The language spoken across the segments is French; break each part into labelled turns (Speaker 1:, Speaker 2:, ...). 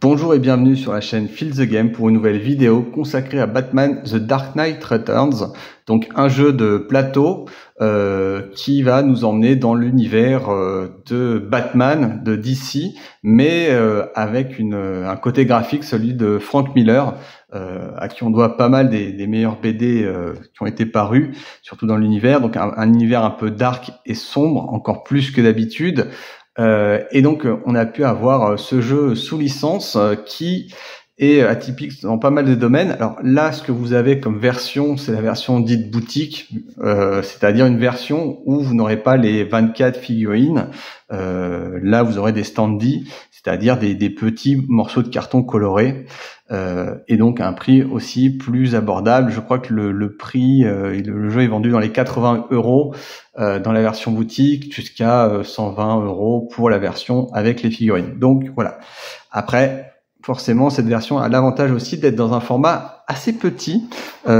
Speaker 1: Bonjour et bienvenue sur la chaîne Feel the Game pour une nouvelle vidéo consacrée à Batman The Dark Knight Returns, donc un jeu de plateau qui va nous emmener dans l'univers de Batman de DC, mais avec un côté graphique, celui de Frank Miller, à qui on doit pas mal des meilleurs BD qui ont été parus, surtout dans l'univers, donc un univers un peu dark et sombre, encore plus que d'habitude. Et donc on a pu avoir ce jeu sous licence qui est atypique dans pas mal de domaines. Alors là, ce que vous avez comme version, c'est la version dite boutique, c'est-à-dire une version où vous n'aurez pas les 24 figurines. Là, vous aurez des standees, c'est-à-dire des petits morceaux de carton colorés, et donc à un prix aussi plus abordable. Je crois que le prix, le jeu est vendu dans les 80 € dans la version boutique, jusqu'à 120 € pour la version avec les figurines. Donc voilà. Après, forcément, cette version a l'avantage aussi d'être dans un format assez petit.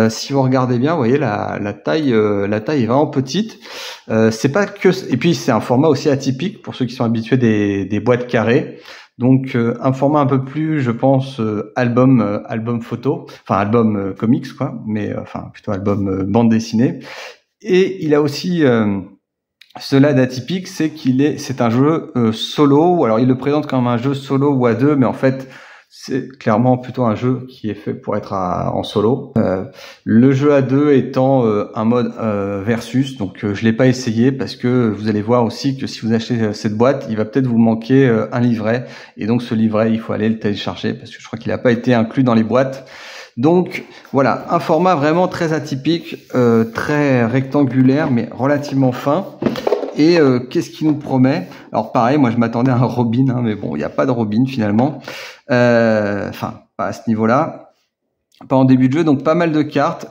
Speaker 1: Si vous regardez bien, vous voyez la taille est vraiment petite. C'est pas que, et puis c'est un format aussi atypique pour ceux qui sont habitués des boîtes carrées. Donc un format un peu plus, je pense, album photo, enfin album comics quoi, mais enfin plutôt album bande dessinée. Et il a aussi cela d'atypique, c'est un jeu solo. Alors il le présente comme un jeu solo ou à deux, mais en fait c'est clairement plutôt un jeu qui est fait pour être en solo. Le jeu à deux étant un mode versus, donc je l'ai pas essayé parce que vous allez voir aussi que si vous achetez cette boîte, il va peut-être vous manquer un livret, et donc ce livret il faut aller le télécharger parce que je crois qu'il n'a pas été inclus dans les boîtes. Donc voilà, un format vraiment très atypique, très rectangulaire mais relativement fin. Et qu'est-ce qu'il nous promet? Alors pareil, moi je m'attendais à un Robin, hein, mais bon, il n'y a pas de Robin finalement. Enfin, pas à ce niveau-là. Pas en début de jeu, donc pas mal de cartes,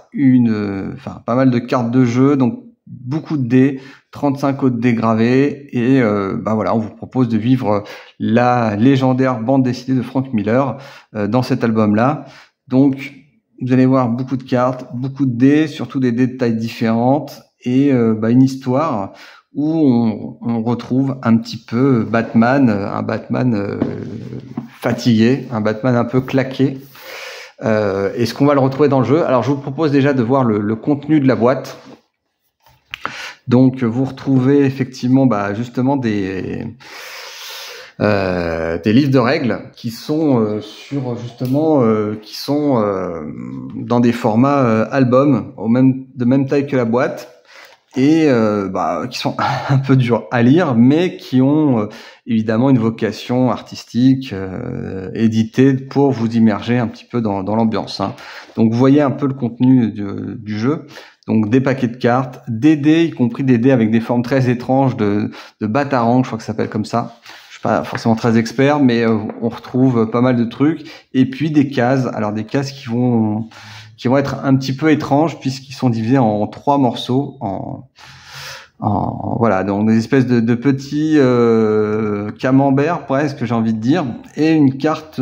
Speaker 1: pas mal de cartes de jeu, donc beaucoup de dés, 35 autres dés gravés, et voilà, on vous propose de vivre la légendaire bande dessinée de Frank Miller dans cet album-là. Donc vous allez voir beaucoup de cartes, beaucoup de dés, surtout des dés de tailles différentes, et une histoire où on retrouve un petit peu Batman, un Batman fatigué, un Batman un peu claqué. Est-ce qu'on va le retrouver dans le jeu? Alors je vous propose déjà de voir le contenu de la boîte. Donc vous retrouvez effectivement justement des livres de règles qui sont qui sont dans des formats album de même taille que la boîte, et qui sont un peu durs à lire, mais qui ont évidemment une vocation artistique, éditée pour vous immerger un petit peu dans l'ambiance, hein. Donc vous voyez un peu le contenu du jeu. Donc des paquets de cartes, des dés, y compris des dés avec des formes très étranges de batarang, je crois que ça s'appelle comme ça. Je suis pas forcément très expert, mais on retrouve pas mal de trucs. Et puis des cases, alors des cases qui vont être un petit peu étranges puisqu'ils sont divisés en 3 morceaux, voilà, donc des espèces de petits camemberts presque, j'ai envie de dire, et une carte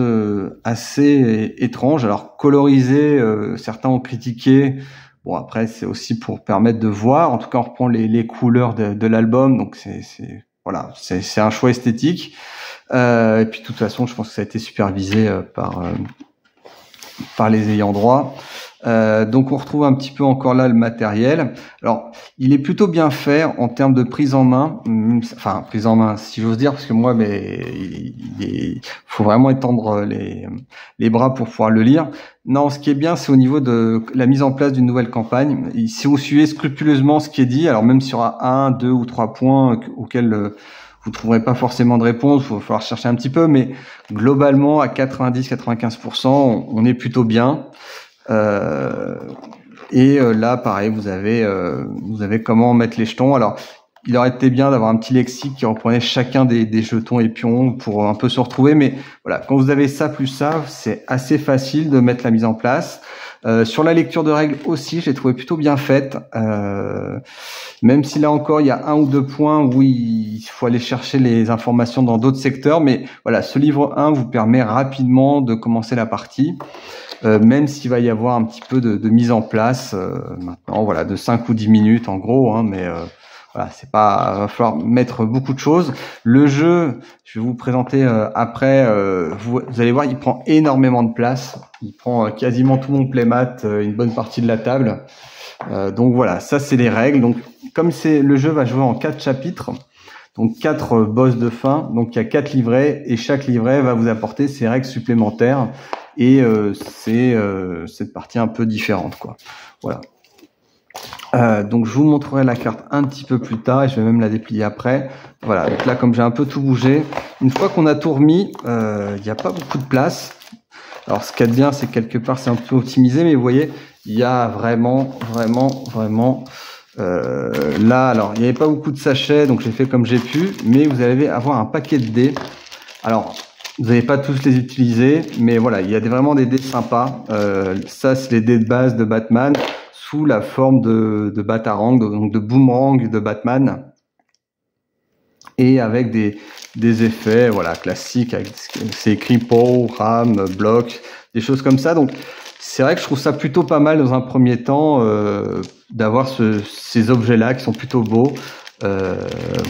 Speaker 1: assez étrange, alors colorisée. Certains ont critiqué. Bon, après c'est aussi pour permettre de voir. En tout cas, on reprend les couleurs de l'album, donc c'est un choix esthétique. Et puis de toute façon, je pense que ça a été supervisé par les ayants droit. Donc on retrouve un petit peu encore là le matériel. Alors il est plutôt bien fait en termes de prise en main, prise en main si j'ose dire, parce que moi il faut vraiment étendre les bras pour pouvoir le lire. Non, ce qui est bien, c'est au niveau de la mise en place d'une nouvelle campagne. Et si vous suivez scrupuleusement ce qui est dit, alors même sur 1, 2 ou 3 points auxquels vous trouverez pas forcément de réponse, il va falloir chercher un petit peu, mais globalement à 90-95%, on est plutôt bien. Là pareil, vous avez comment mettre les jetons. Alors il aurait été bien d'avoir un petit lexique qui reprenait chacun des jetons et pions pour un peu se retrouver, mais voilà, quand vous avez ça plus ça, c'est assez facile de mettre la mise en place. Sur la lecture de règles aussi, je l'ai trouvé plutôt bien faite, même si là encore il y a 1 ou 2 points où il faut aller chercher les informations dans d'autres secteurs, mais voilà, ce livre 1 vous permet rapidement de commencer la partie. Même s'il va y avoir un petit peu de mise en place maintenant, voilà, de 5 ou 10 minutes en gros, hein, mais voilà, c'est pas, va falloir mettre beaucoup de choses. Le jeu, je vais vous présenter après. Vous allez voir, il prend énormément de place. Il prend quasiment tout mon playmat, une bonne partie de la table. Donc voilà, ça c'est les règles. Donc comme le jeu va jouer en 4 chapitres, donc 4 boss de fin. Donc il y a 4 livrets et chaque livret va vous apporter ses règles supplémentaires et c'est cette partie un peu différente, quoi. Voilà. Donc je vous montrerai la carte un petit peu plus tard et je vais même la déplier après. Voilà, donc là comme j'ai un peu tout bougé, une fois qu'on a tout remis, il n'y a pas beaucoup de place. Alors ce qu'il y a de bien, c'est que quelque part c'est un peu optimisé, mais vous voyez, il y a vraiment là, alors il n'y avait pas beaucoup de sachets, donc j'ai fait comme j'ai pu, mais vous allez avoir un paquet de dés. Alors vous n'allez pas tous les utiliser, mais voilà, il y a vraiment des dés sympas. Ça c'est les dés de base de Batman, sous la forme de Batarang, donc de boomerang de Batman, et avec des effets, voilà, classiques, avec c'est écrit Pow, Ram, Block, des choses comme ça. Donc c'est vrai que je trouve ça plutôt pas mal dans un premier temps d'avoir ces objets-là qui sont plutôt beaux.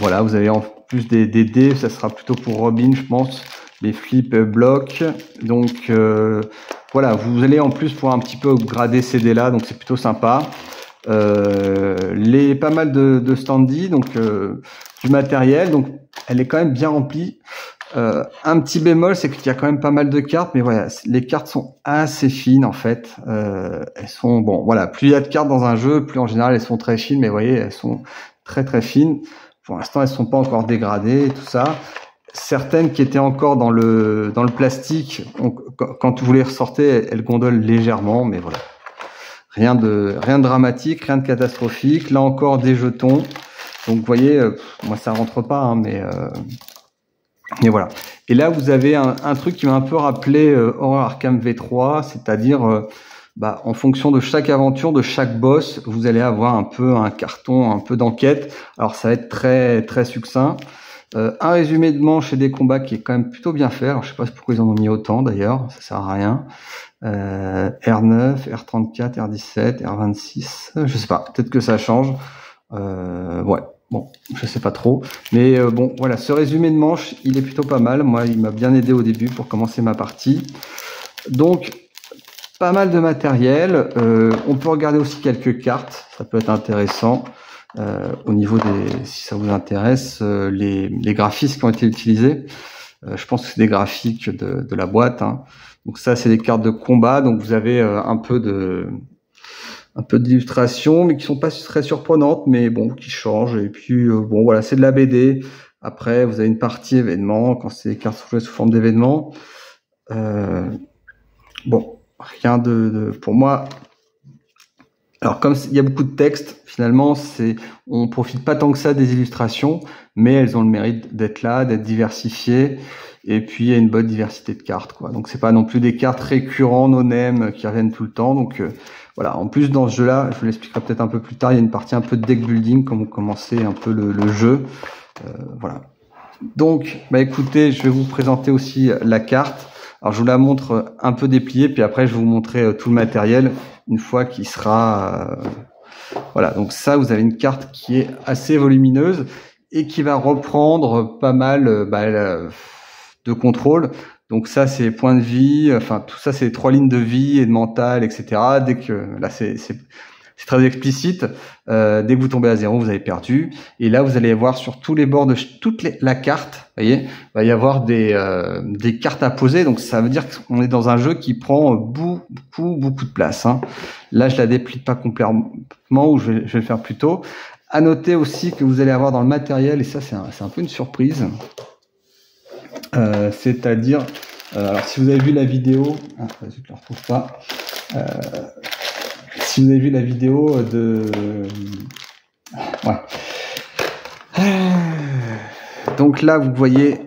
Speaker 1: Voilà, vous avez en plus des dés, ça sera plutôt pour Robin, je pense, les flip blocs. Donc voilà, vous allez en plus pouvoir un petit peu upgrader ces dés-là, donc c'est plutôt sympa. Pas mal de standee, donc du matériel, donc elle est quand même bien remplie. Un petit bémol, c'est qu'il y a quand même pas mal de cartes, mais voilà, les cartes sont assez fines en fait. Elles sont bon, voilà, plus il y a de cartes dans un jeu, plus en général elles sont très fines, mais vous voyez, elles sont très fines. Pour l'instant, elles sont pas encore dégradées et tout ça. Certaines qui étaient encore dans le plastique, quand vous les ressortez, elles gondolent légèrement, mais voilà. Rien de dramatique, rien de catastrophique. Là encore des jetons. Donc vous voyez, moi ça rentre pas, hein, mais voilà. Et là vous avez un truc qui m'a un peu rappelé Horror Arkham V3, c'est-à-dire en fonction de chaque aventure, de chaque boss, vous allez avoir un peu un carton, un peu d'enquête. Alors ça va être très succinct. Un résumé de manche et des combats qui est quand même plutôt bien fait. Alors, je sais pas pourquoi ils en ont mis autant d'ailleurs, ça sert à rien. R9, R34, R17, R26, je sais pas, peut-être que ça change. Ouais, bon, je sais pas trop. Mais bon, voilà, ce résumé de manche, il est plutôt pas mal. Moi, il m'a bien aidé au début pour commencer ma partie. Donc, pas mal de matériel. On peut regarder aussi quelques cartes, ça peut être intéressant. Au niveau si ça vous intéresse, les graphismes qui ont été utilisés, je pense que c'est des graphiques de la boîte, hein. Donc ça c'est des cartes de combat, donc vous avez un peu d'illustrations, mais qui sont pas très surprenantes, mais bon, qui changent. Et puis bon voilà, c'est de la BD. Après vous avez une partie événement, quand c'est des cartes jouées sous forme d'événement. Bon, rien pour moi. Alors comme il y a beaucoup de texte, finalement, on profite pas tant que ça des illustrations, mais elles ont le mérite d'être là, d'être diversifiées, et puis il y a une bonne diversité de cartes, quoi. Donc c'est pas non plus des cartes récurrents, no-name, qui reviennent tout le temps. Donc voilà. En plus dans ce jeu-là, je vous l'expliquerai peut-être un peu plus tard, il y a une partie un peu de deck building quand vous commencez un peu le jeu. Voilà. Donc écoutez, je vais vous présenter aussi la carte. Alors je vous la montre un peu dépliée, puis après je vais vous montrer tout le matériel une fois qu'il sera... voilà, donc ça, vous avez une carte qui est assez volumineuse et qui va reprendre pas mal de contrôle. Donc ça, c'est points de vie, enfin tout ça, c'est 3 lignes de vie et de mental, etc. Dès que là, c'est très explicite. Dès que vous tombez à 0, vous avez perdu. Et là, vous allez voir sur tous les bords de la carte, vous voyez, il va y avoir des cartes à poser. Donc ça veut dire qu'on est dans un jeu qui prend beaucoup de place, hein. Là, je la déplie pas complètement, ou je vais le faire plus tôt. À noter aussi que vous allez avoir dans le matériel, et ça c'est un peu une surprise, c'est-à-dire, alors si vous avez vu la vidéo, je ne la retrouve pas. Si vous avez vu la vidéo ouais. Donc là, vous voyez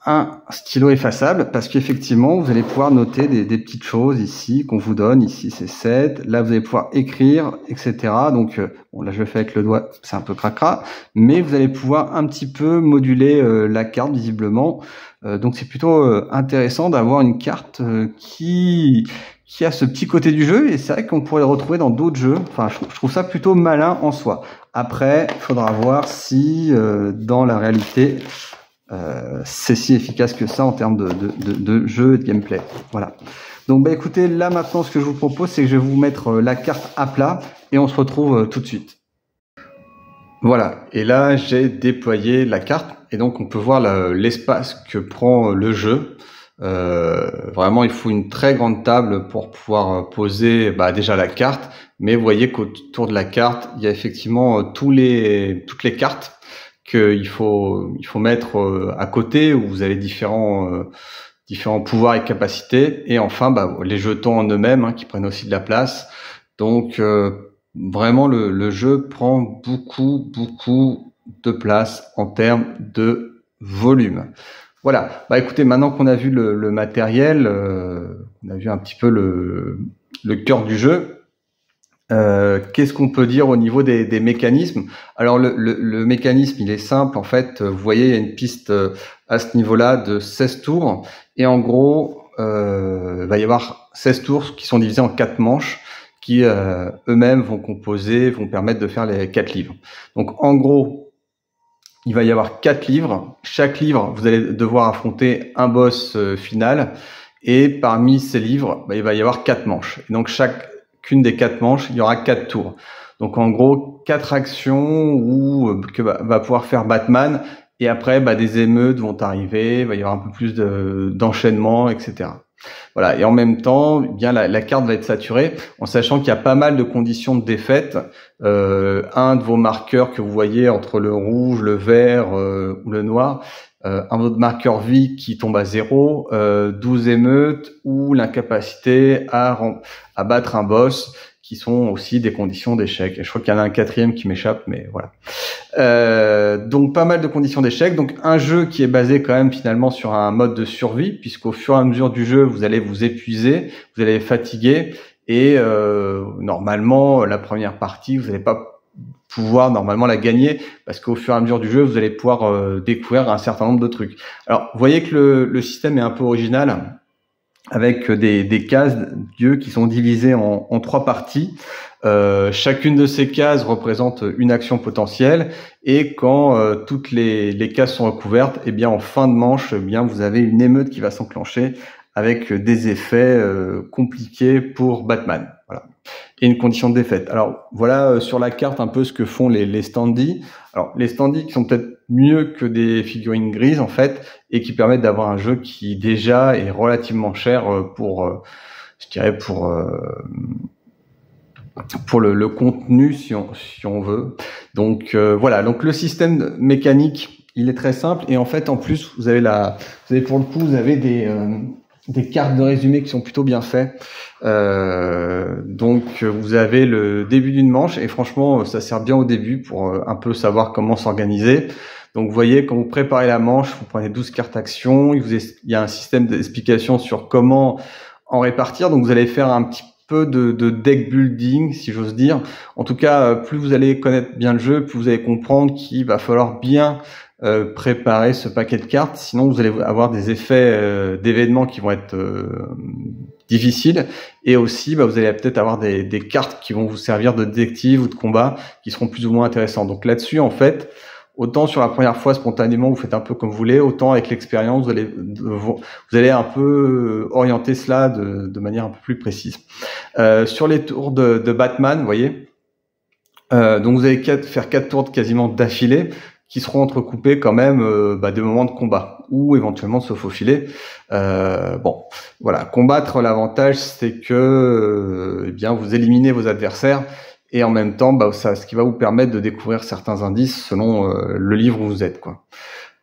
Speaker 1: un stylo effaçable, parce qu'effectivement, vous allez pouvoir noter des petites choses ici qu'on vous donne. Ici, c'est 7. Là, vous allez pouvoir écrire, etc. Donc, bon, là, je le fais avec le doigt, c'est un peu cracra, mais vous allez pouvoir un petit peu moduler la carte, visiblement. Donc, c'est plutôt intéressant d'avoir une carte qui a ce petit côté du jeu, et c'est vrai qu'on pourrait le retrouver dans d'autres jeux. Enfin, je trouve ça plutôt malin en soi. Après, il faudra voir si dans la réalité, c'est si efficace que ça en termes de jeu et de gameplay. Voilà. Donc bah écoutez, là maintenant ce que je vous propose, c'est que je vais vous mettre la carte à plat et on se retrouve tout de suite. Voilà, et là j'ai déployé la carte et donc on peut voir l'espace que prend le jeu. Vraiment, il faut une très grande table pour pouvoir poser déjà la carte, mais vous voyez qu'autour de la carte, il y a effectivement toutes les cartes qu'il faut mettre à côté, où vous avez différents pouvoirs et capacités, et enfin les jetons en eux-mêmes qui prennent aussi de la place. Donc vraiment le jeu prend beaucoup de place en termes de volume. Voilà. Écoutez, maintenant qu'on a vu le matériel, on a vu un petit peu le cœur du jeu. Qu'est-ce qu'on peut dire au niveau des mécanismes? Alors le mécanisme, il est simple en fait. Vous voyez, il y a une piste à ce niveau-là de 16 tours, et en gros, il va y avoir 16 tours qui sont divisés en 4 manches, qui eux-mêmes vont permettre de faire les 4 livres. Donc en gros, il va y avoir 4 livres. Chaque livre, vous allez devoir affronter un boss final. Et parmi ces livres, il va y avoir 4 manches. Et donc chacune des 4 manches, il y aura 4 tours. Donc en gros, 4 actions que va pouvoir faire Batman. Et après, des émeutes vont arriver. Il va y avoir un peu plus d'enchaînement, etc. Voilà. Et en même temps, bien la carte va être saturée, en sachant qu'il y a pas mal de conditions de défaite. Un de vos marqueurs que vous voyez entre le rouge, le vert ou le noir, un autre marqueur vie qui tombe à 0, 12 émeutes ou l'incapacité à battre un boss, qui sont aussi des conditions d'échec. Et je crois qu'il y en a un 4e qui m'échappe, mais voilà. Donc pas mal de conditions d'échec. Donc un jeu qui est basé quand même finalement sur un mode de survie, puisqu'au fur et à mesure du jeu, vous allez vous épuiser, vous allez fatiguer, et normalement la première partie, vous n'allez pas pouvoir normalement la gagner, parce qu'au fur et à mesure du jeu, vous allez pouvoir découvrir un certain nombre de trucs. Alors vous voyez que le système est un peu original, avec des cases d'yeux qui sont divisées en 3 parties. Chacune de ces cases représente une action potentielle, et quand toutes les cases sont recouvertes, en fin de manche, vous avez une émeute qui va s'enclencher avec des effets compliqués pour Batman. Voilà. Et une condition de défaite. Alors voilà sur la carte un peu ce que font les standees. Alors les standees qui sont peut-être mieux que des figurines grises en fait, et qui permettent d'avoir un jeu qui déjà est relativement cher pour le contenu si on veut. Donc voilà, donc le système mécanique, il est très simple, et en fait en plus vous avez pour le coup, vous avez des cartes de résumé qui sont plutôt bien faites. Donc vous avez le début d'une manche, et franchement ça sert bien au début pour un peu savoir comment s'organiser. Donc vous voyez, quand vous préparez la manche, vous prenez 12 cartes actions, il y a un système d'explication sur comment en répartir. Donc vous allez faire un petit peu de deck building, si j'ose dire. En tout cas, plus vous allez connaître bien le jeu, plus vous allez comprendre qu'il va falloir bien préparer ce paquet de cartes, sinon vous allez avoir des effets d'événements qui vont être difficiles, et aussi vous allez peut-être avoir des cartes qui vont vous servir de détective ou de combat, qui seront plus ou moins intéressantes. Donc là-dessus, en fait, autant sur la première fois spontanément vous faites un peu comme vous voulez, autant avec l'expérience vous allez un peu orienter cela de manière un peu plus précise. Sur les tours de Batman, vous voyez, donc vous allez faire 4 tours quasiment d'affilée, qui seront entrecoupés quand même des moments de combat, ou éventuellement se faufiler. Bon, voilà, combattre, l'avantage c'est que vous éliminez vos adversaires, et en même temps ce qui va vous permettre de découvrir certains indices selon le livre où vous êtes, quoi.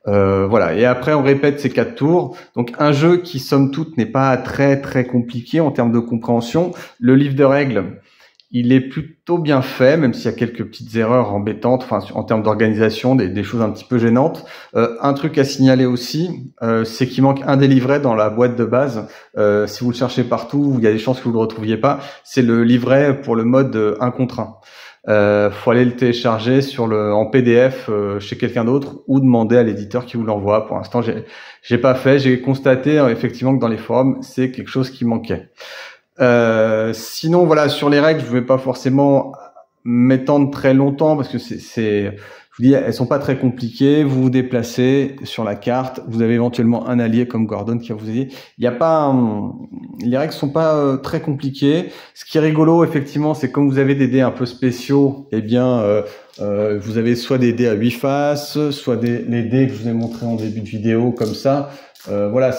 Speaker 1: Voilà, et après on répète ces 4 tours. Donc un jeu qui somme toute n'est pas très très compliqué en termes de compréhension. Le livre de règles, il est plutôt bien fait, même s'il y a quelques petites erreurs embêtantes, en termes d'organisation, des choses un petit peu gênantes. Un truc à signaler aussi, c'est qu'il manque un des livrets dans la boîte de base. Si vous le cherchez partout, il y a des chances que vous le retrouviez pas. C'est le livret pour le mode 1 contre 1. Faut aller le télécharger en PDF chez quelqu'un d'autre, ou demander à l'éditeur qui vous l'envoie. Pour l'instant, j'ai pas fait. J'ai constaté effectivement que dans les forums, c'est quelque chose qui manquait. Sinon voilà, sur les règles, je vais pas forcément m'étendre très longtemps parce que je vous dis, elles sont pas très compliquées. Vous vous déplacez sur la carte. Vous avez éventuellement un allié comme Gordon qui va vous aider. Il y a pas, les règles sont pas très compliquées. Ce qui est rigolo, effectivement, c'est comme vous avez des dés un peu spéciaux, eh bien, vous avez soit des dés à 8 faces, soit les dés que je vous ai montrés en début de vidéo, comme ça. Voilà,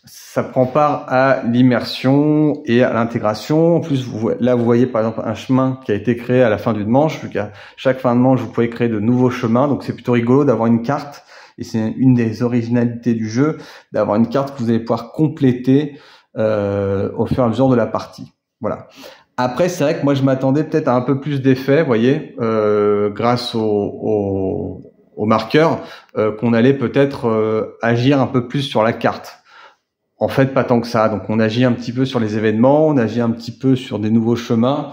Speaker 1: ça prend part à l'immersion et à l'intégration. En plus, là, vous voyez par exemple un chemin qui a été créé à la fin d'une manche. Vu qu'à chaque fin de manche, vous pouvez créer de nouveaux chemins. Donc, c'est plutôt rigolo d'avoir une carte. Et c'est une des originalités du jeu, d'avoir une carte que vous allez pouvoir compléter au fur et à mesure de la partie. Voilà. Après, c'est vrai que moi, je m'attendais peut-être à un peu plus d'effets, vous voyez, grâce au marqueur, qu'on allait peut-être agir un peu plus sur la carte. En fait, pas tant que ça. Donc, on agit un petit peu sur les événements, on agit un petit peu sur des nouveaux chemins.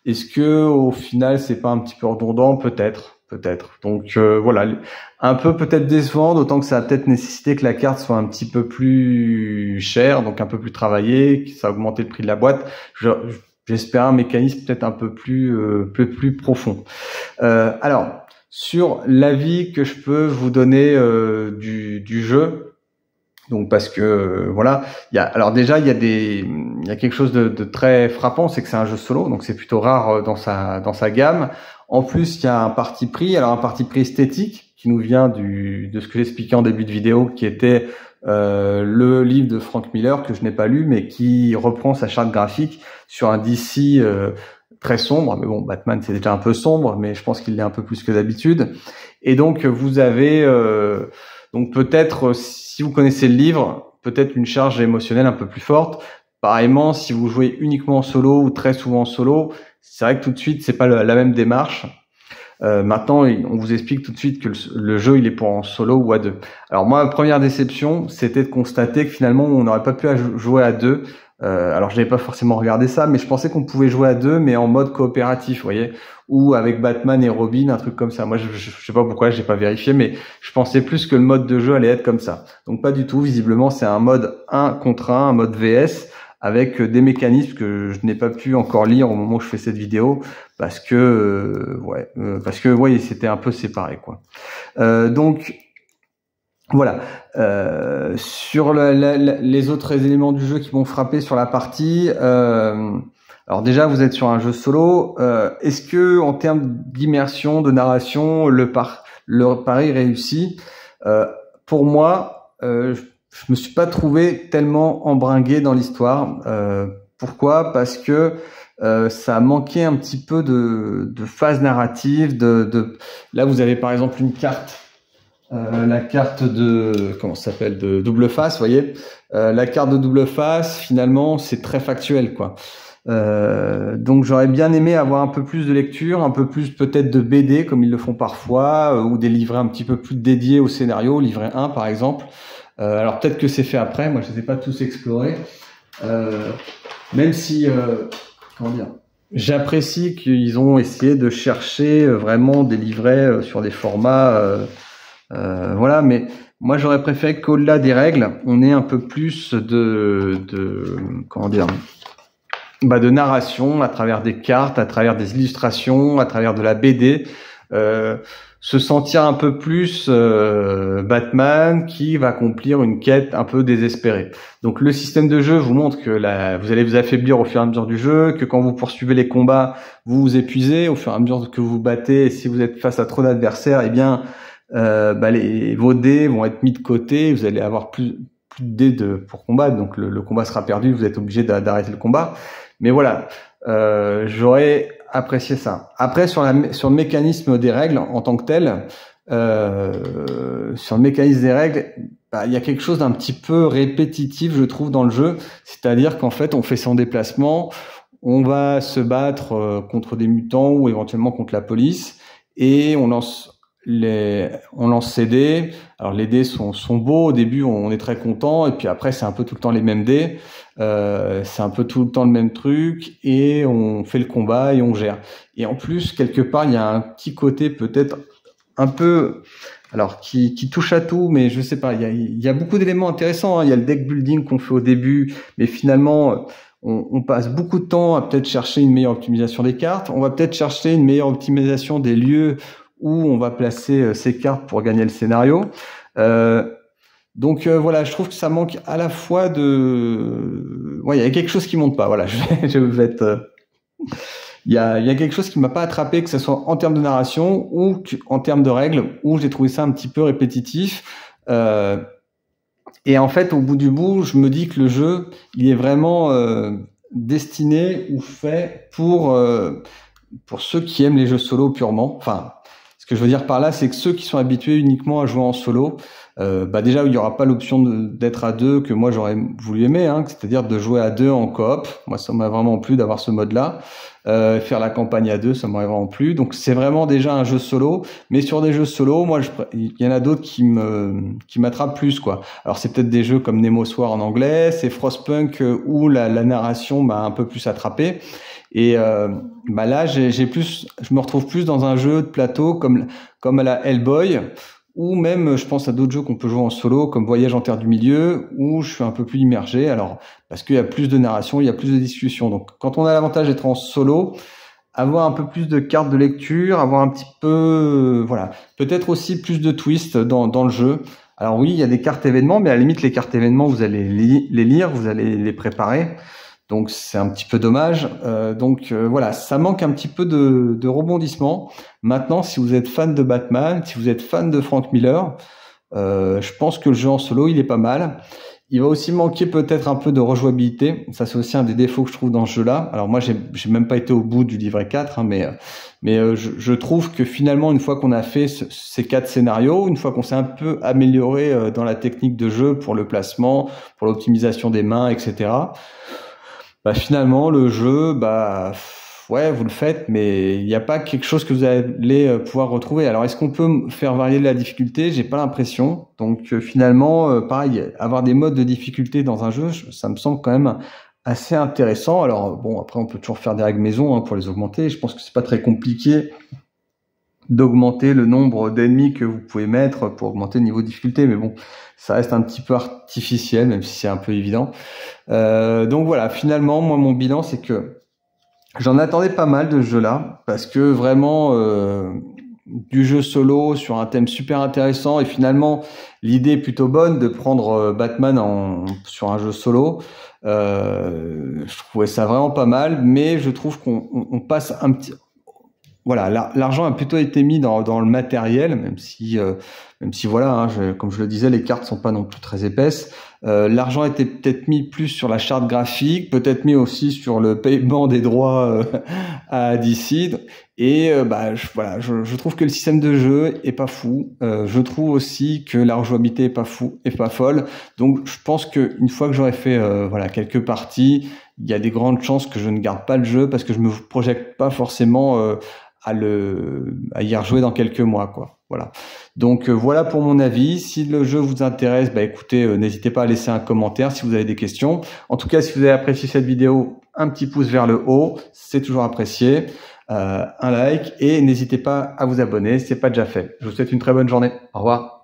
Speaker 1: Est-ce que, au final, c'est pas un petit peu redondant? Peut-être. Donc, voilà. Un peu peut-être décevant, d'autant que ça a peut-être nécessité que la carte soit un petit peu plus chère, donc un peu plus travaillée, que ça a augmenté le prix de la boîte. J'espère un mécanisme peut-être un peu plus profond. Alors, sur l'avis que je peux vous donner du jeu, donc parce que voilà, alors déjà il y a quelque chose de très frappant, c'est que c'est un jeu solo, donc c'est plutôt rare dans sa gamme. En plus, il y a un parti pris, alors un parti pris esthétique qui nous vient de ce que j'expliquais en début de vidéo, qui était le livre de Frank Miller que je n'ai pas lu, mais qui reprend sa charte graphique sur un DC très sombre. Mais bon, Batman c'est déjà un peu sombre, mais je pense qu'il l'est un peu plus que d'habitude. Et donc vous avez donc peut-être, si vous connaissez le livre, peut-être une charge émotionnelle un peu plus forte. Pareillement, si vous jouez uniquement en solo ou très souvent en solo, c'est vrai que tout de suite c'est pas la même démarche. Maintenant, on vous explique tout de suite que le jeu il est pour en solo ou à deux. Alors moi, ma première déception, c'était de constater que finalement on n'aurait pas pu jouer à deux. Alors je n'avais pas forcément regardé ça, mais je pensais qu'on pouvait jouer à deux, mais en mode coopératif, vous voyez, ou avec Batman et Robin, un truc comme ça. Moi, je sais pas pourquoi, j'ai pas vérifié, mais je pensais plus que le mode de jeu allait être comme ça. Donc pas du tout. Visiblement, c'est un mode 1 contre 1, un mode VS, avec des mécanismes que je n'ai pas pu encore lire au moment où je fais cette vidéo, parce que ouais, c'était un peu séparé, quoi. Donc voilà. Sur les autres éléments du jeu qui m'ont frappé sur la partie, alors déjà vous êtes sur un jeu solo. Est-ce que en termes d'immersion, de narration, le pari réussit? Pour moi, je me suis pas trouvé tellement embringué dans l'histoire. Pourquoi? Parce que ça a manqué un petit peu de phase narrative. Là, vous avez par exemple une carte. La carte comment ça s'appelle, de double face, vous voyez. La carte de double face, finalement, c'est très factuel, quoi. Donc j'aurais bien aimé avoir un peu plus de lecture, un peu plus peut-être de BD comme ils le font parfois, ou des livrets un petit peu plus dédiés au scénario, livret 1 par exemple. Alors peut-être que c'est fait après, moi je les ai pas tous explorés. Même si, comment dire, j'apprécie qu'ils ont essayé de chercher vraiment des livrets sur des formats, voilà, mais moi j'aurais préféré qu'au-delà des règles, on ait un peu plus comment dire, de narration à travers des cartes, à travers des illustrations, à travers de la BD, se sentir un peu plus Batman qui va accomplir une quête un peu désespérée. Donc le système de jeu vous montre que vous allez vous affaiblir au fur et à mesure du jeu, que quand vous poursuivez les combats, vous vous épuisez au fur et à mesure que vous vous battez, et si vous êtes face à trop d'adversaires, eh bien vos dés vont être mis de côté, vous allez avoir plus de dés pour combattre, donc le combat sera perdu, vous êtes obligé d'arrêter le combat. Mais voilà, j'aurais apprécié ça. Après, sur le mécanisme des règles en tant que tel, sur le mécanisme des règles, il y a quelque chose d'un petit peu répétitif, je trouve, dans le jeu. C'est-à-dire qu'en fait, on fait son déplacement, on va se battre contre des mutants ou éventuellement contre la police, et on lance ses dés. Alors les dés sont beaux, au début on est très content, et puis après c'est un peu tout le temps les mêmes dés, c'est un peu tout le temps le même truc, et on fait le combat et on gère. Et en plus, quelque part, il y a un petit côté peut-être un peu, alors qui touche à tout, mais je sais pas, il y a beaucoup d'éléments intéressants, hein. Il y a le deck building qu'on fait au début, mais finalement on passe beaucoup de temps à peut-être chercher une meilleure optimisation des cartes. On va peut-être chercher une meilleure optimisation des lieux où on va placer ces cartes pour gagner le scénario. Donc voilà, je trouve que ça manque à la fois de... Ouais, il y a quelque chose qui monte pas. Voilà, je vais être... Il y a quelque chose qui m'a pas attrapé, que ce soit en termes de narration ou en termes de règles, où j'ai trouvé ça un petit peu répétitif. Et en fait, au bout du bout, je me dis que le jeu, il est vraiment destiné ou fait pour ceux qui aiment les jeux solo purement. Enfin, ce que je veux dire par là, c'est que ceux qui sont habitués uniquement à jouer en solo, déjà, il n'y aura pas l'option d'être à deux que moi j'aurais voulu aimer, hein, c'est-à-dire de jouer à deux en coop. Moi, ça m'a vraiment plu d'avoir ce mode-là. Faire la campagne à deux, ça m'aurait vraiment plu. Donc, c'est vraiment déjà un jeu solo. Mais sur des jeux solo, moi, il y en a d'autres qui m'attrapent plus, quoi. Alors, c'est peut-être des jeux comme Nemo Soir en anglais, c'est Frostpunk où la narration m'a un peu plus attrapé. Et là, je me retrouve plus dans un jeu de plateau comme à la Hellboy, ou même, je pense à d'autres jeux qu'on peut jouer en solo, comme Voyage en Terre du Milieu, où je suis un peu plus immergé. Alors, parce qu'il y a plus de narration, il y a plus de discussion. Donc, quand on a l'avantage d'être en solo, avoir un peu plus de cartes de lecture, avoir un petit peu, voilà, peut-être aussi plus de twist dans le jeu. Alors oui, il y a des cartes événements, mais à la limite, les cartes événements, vous allez les lire, vous allez les préparer. Donc c'est un petit peu dommage. Voilà, ça manque un petit peu de rebondissement. Maintenant, si vous êtes fan de Batman, si vous êtes fan de Frank Miller, je pense que le jeu en solo, il est pas mal. Il va aussi manquer peut-être un peu de rejouabilité. Ça, c'est aussi un des défauts que je trouve dans ce jeu-là. Alors moi, j'ai même pas été au bout du livret 4, hein, mais je trouve que finalement, une fois qu'on a fait ces 4 scénarios, une fois qu'on s'est un peu amélioré dans la technique de jeu pour le placement, pour l'optimisation des mains, etc., finalement, le jeu, ouais, vous le faites, mais il n'y a pas quelque chose que vous allez pouvoir retrouver. Alors, est-ce qu'on peut faire varier la difficulté? J'ai pas l'impression. Donc, finalement, pareil, avoir des modes de difficulté dans un jeu, ça me semble quand même assez intéressant. Alors, bon, après, on peut toujours faire des règles maison pour les augmenter. Je pense que c'est pas très compliqué d'augmenter le nombre d'ennemis que vous pouvez mettre pour augmenter le niveau de difficulté, mais bon, ça reste un petit peu artificiel, même si c'est un peu évident. Donc voilà, finalement, moi, mon bilan, c'est que j'en attendais pas mal de ce jeu-là, parce que vraiment, du jeu solo sur un thème super intéressant, et finalement, l'idée est plutôt bonne de prendre Batman sur un jeu solo. Je trouvais ça vraiment pas mal, mais je trouve qu'on passe un petit... Voilà, l'argent a plutôt été mis dans le matériel, même si voilà, hein, comme je le disais, les cartes sont pas non plus très épaisses. L'argent était peut-être mis plus sur la charte graphique, peut-être mis aussi sur le paiement des droits à DC. Et je trouve que le système de jeu est pas fou. Je trouve aussi que la rejouabilité est pas folle. Donc je pense que une fois que j'aurai fait quelques parties, il y a des grandes chances que je ne garde pas le jeu parce que je me projette pas forcément à y rejouer dans quelques mois, quoi. Voilà. Donc voilà pour mon avis. Si le jeu vous intéresse, écoutez, n'hésitez pas à laisser un commentaire si vous avez des questions. En tout cas, si vous avez apprécié cette vidéo, un petit pouce vers le haut, c'est toujours apprécié. Un like et n'hésitez pas à vous abonner, si c'est pas déjà fait. Je vous souhaite une très bonne journée. Au revoir.